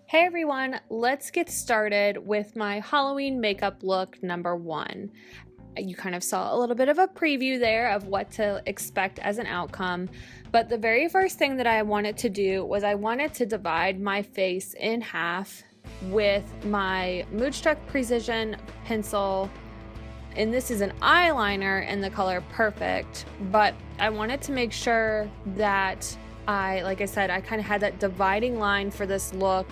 Hey everyone, let's get started with my Halloween makeup look number 1. You kind of saw a little bit of a preview there of what to expect as an outcome, but the very first thing that I wanted to do was I wanted to divide my face in half with my Moodstruck Precision pencil, and this is an eyeliner in the color Perfect, but I wanted to make sure that like I said, I kind of had that dividing line for this look,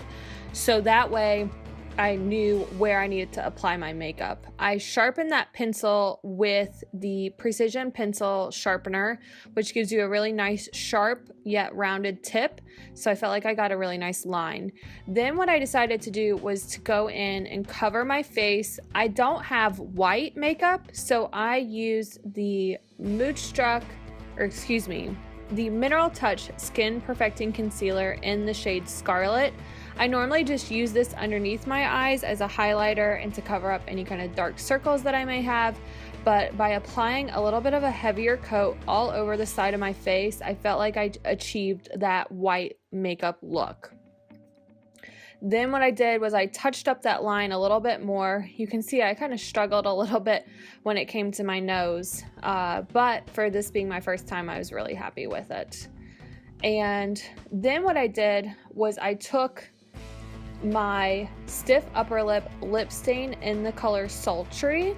so that way I knew where I needed to apply my makeup. I sharpened that pencil with the Precision Pencil Sharpener, which gives you a really nice sharp yet rounded tip, so I felt like I got a really nice line. Then what I decided to do was to go in and cover my face. I don't have white makeup, so I used the the Mineral Touch Skin Perfecting Concealer in the shade Scarlet. I normally just use this underneath my eyes as a highlighter and to cover up any kind of dark circles that I may have, but by applying a little bit of a heavier coat all over the side of my face, I felt like I achieved that white makeup look. Then what I did was I touched up that line a little bit more. You can see I kind of struggled a little bit when it came to my nose, but for this being my first time, I was really happy with it. And then what I did was I took my stiff upper lip stain in the color Sultry,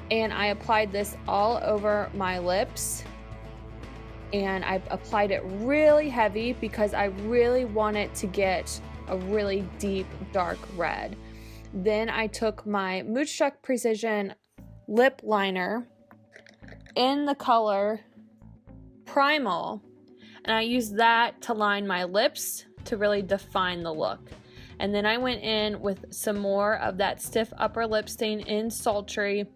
and I applied this all over my lips. And I applied it really heavy because I really wanted to get a really deep dark red. Then I took my Moodstruck Precision lip liner in the color Primal, and I used that to line my lips to really define the look. And then I went in with some more of that stiff upper lip stain in Sultry,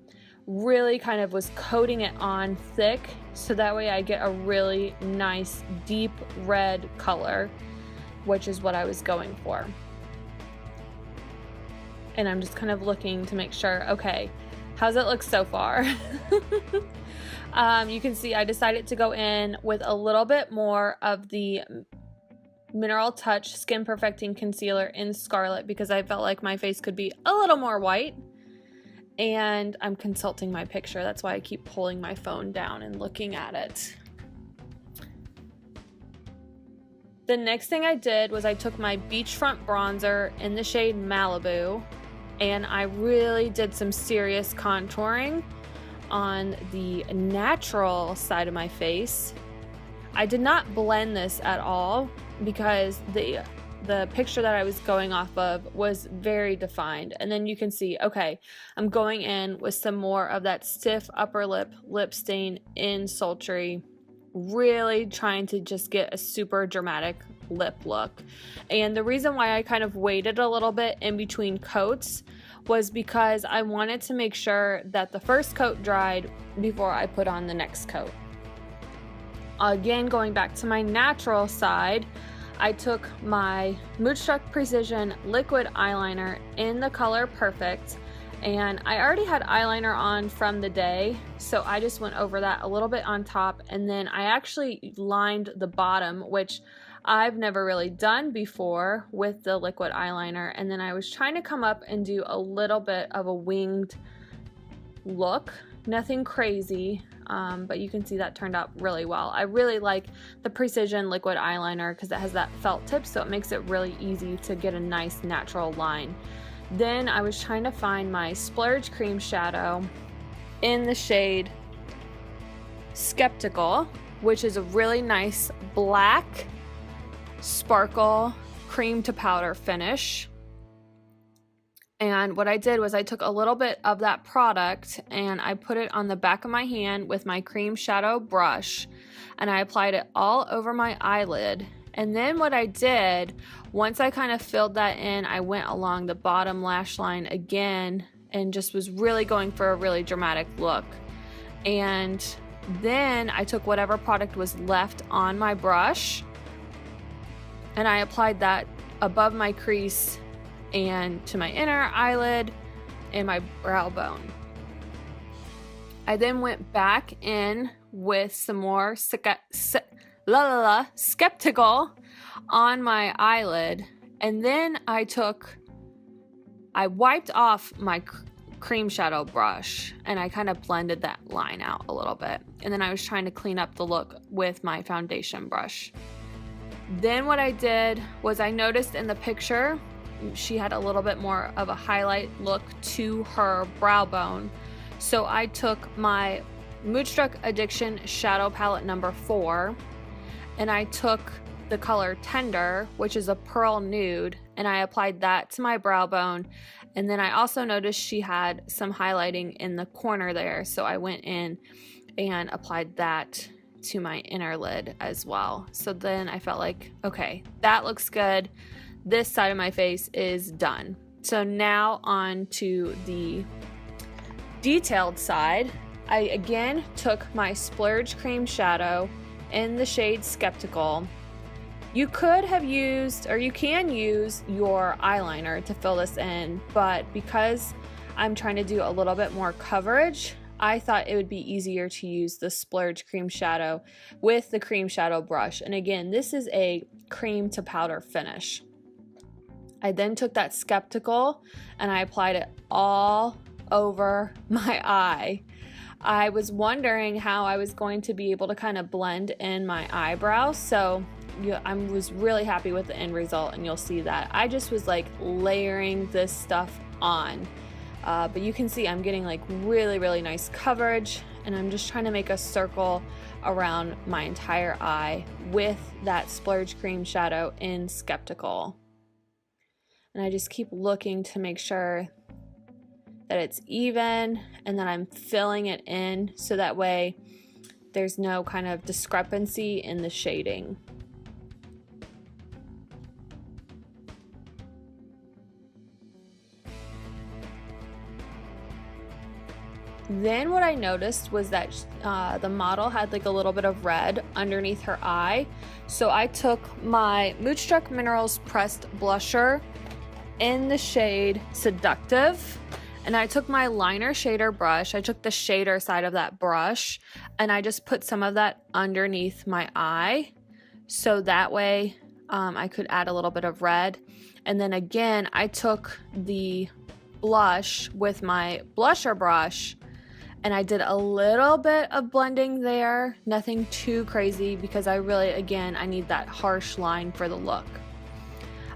really kind of was coating it on thick so that way I get a really nice deep red color, which is what I was going for. And I'm just kind of looking to make sure, okay, how's it look so far? You can see I decided to go in with a little bit more of the Mineral Touch Skin Perfecting Concealer in Scarlet because I felt like my face could be a little more white. And I'm consulting my picture, that's why I keep pulling my phone down and looking at it. The next thing I did was I took my Beachfront Bronzer in the shade Malibu, and I really did some serious contouring on the natural side of my face. I did not blend this at all because the picture that I was going off of was very defined. And then you can see, okay, I'm going in with some more of that stiff upper lip stain in Sultry, really trying to just get a super dramatic lip look. And the reason why I kind of waited a little bit in between coats was because I wanted to make sure that the first coat dried before I put on the next coat. Again, going back to my natural side, I took my Moodstruck Precision liquid eyeliner in the color Perfect, and I already had eyeliner on from the day, so I just went over that a little bit on top, and then I actually lined the bottom, which I've never really done before with the liquid eyeliner, and then I was trying to come up and do a little bit of a winged look. Nothing crazy, but you can see that turned out really well. I really like the Precision liquid eyeliner because it has that felt tip, so it makes it really easy to get a nice natural line. Then I was trying to find my Splurge Cream Shadow in the shade Skeptical, which is a really nice black sparkle cream to powder finish. And what I did was I took a little bit of that product and I put it on the back of my hand with my cream shadow brush, and I applied it all over my eyelid. And then what I did, once I kind of filled that in, I went along the bottom lash line again and just was really going for a really dramatic look. And then I took whatever product was left on my brush and I applied that above my crease and to my inner eyelid and my brow bone. I then went back in with some more Skeptical on my eyelid, And then I wiped off my cream shadow brush and I kind of blended that line out a little bit. And then I was trying to clean up the look with my foundation brush. Then what I did was I noticed in the picture, she had a little bit more of a highlight look to her brow bone. So I took my Moodstruck Addiction Shadow Palette number 4, and I took the color Tender, which is a pearl nude, and I applied that to my brow bone. And then I also noticed she had some highlighting in the corner there, so I went in and applied that to my inner lid as well. So then I felt like, okay, that looks good. This side of my face is done. So now on to the detailed side. I again took my Splurge Cream Shadow in the shade Skeptical. You could have used, or you can use, your eyeliner to fill this in, but because I'm trying to do a little bit more coverage, I thought it would be easier to use the Splurge Cream Shadow with the cream shadow brush. And again, this is a cream to powder finish. I then took that Skeptical and I applied it all over my eye. I was wondering how I was going to be able to kind of blend in my eyebrows, so I was really happy with the end result, and you'll see that. I just was like layering this stuff on, but you can see I'm getting like really nice coverage, and I'm just trying to make a circle around my entire eye with that Splurge Cream Shadow in Skeptical. And I just keep looking to make sure that it's even and that I'm filling it in so that way there's no kind of discrepancy in the shading. Then what I noticed was that the model had like a little bit of red underneath her eye. So I took my Moodstruck Minerals Pressed Blusher in the shade Seductive, and I took my liner shader brush. I took the shader side of that brush and I just put some of that underneath my eye, so that way I could add a little bit of red. And then again, I took the blush with my blusher brush and I did a little bit of blending there, nothing too crazy, because I really, again, I need that harsh line for the look.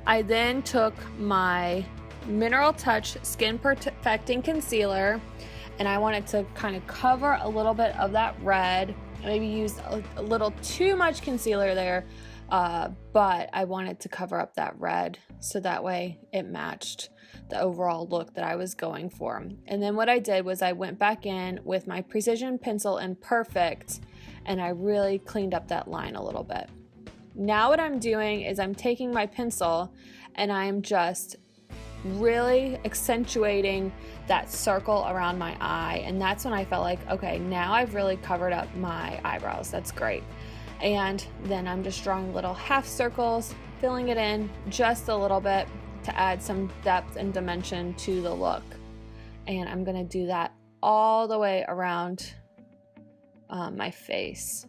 I then took my Mineral Touch Skin Perfecting Concealer and I wanted to kind of cover a little bit of that red. I maybe used a little too much concealer there, but I wanted to cover up that red so that way it matched the overall look that I was going for. And then what I did was I went back in with my precision pencil in Perfect and I really cleaned up that line a little bit. Now what I'm doing is I'm taking my pencil and I'm just really accentuating that circle around my eye, and that's when I felt like, okay, now I've really covered up my eyebrows. That's great. And then I'm just drawing little half circles, filling it in just a little bit to add some depth and dimension to the look. And I'm gonna do that all the way around my face.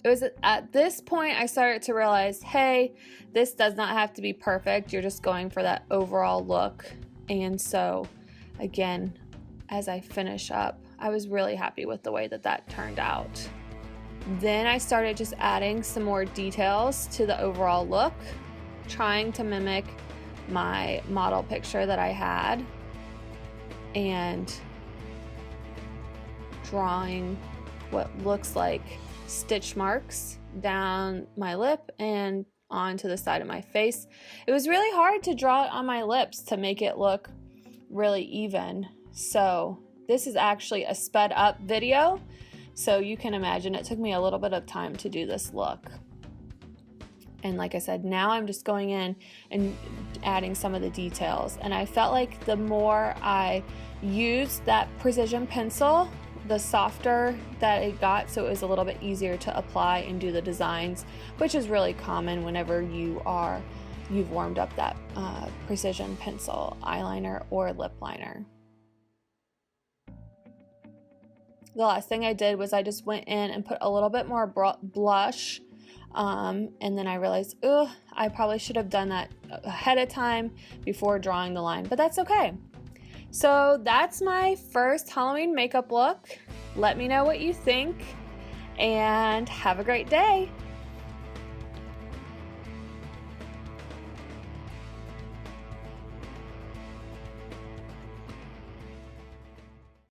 It was at this point I started to realize, hey, this does not have to be perfect. You're just going for that overall look. And so again, as I finish up, I was really happy with the way that that turned out. Then I started just adding some more details to the overall look, trying to mimic my model picture that I had and drawing what looks like stitch marks down my lip and onto the side of my face. It was really hard to draw it on my lips to make it look really even. So this is actually a sped up video, so you can imagine it took me a little bit of time to do this look. And like I said, now I'm just going in and adding some of the details. And I felt like the more I used that precision pencil, the softer that it got, so it was a little bit easier to apply and do the designs, which is really common whenever you've warmed up that precision pencil eyeliner or lip liner. The last thing I did was I just went in and put a little bit more blush And then I realized, ugh, I probably should have done that ahead of time before drawing the line, but that's okay. So that's my first Halloween makeup look. Let me know what you think, and have a great day.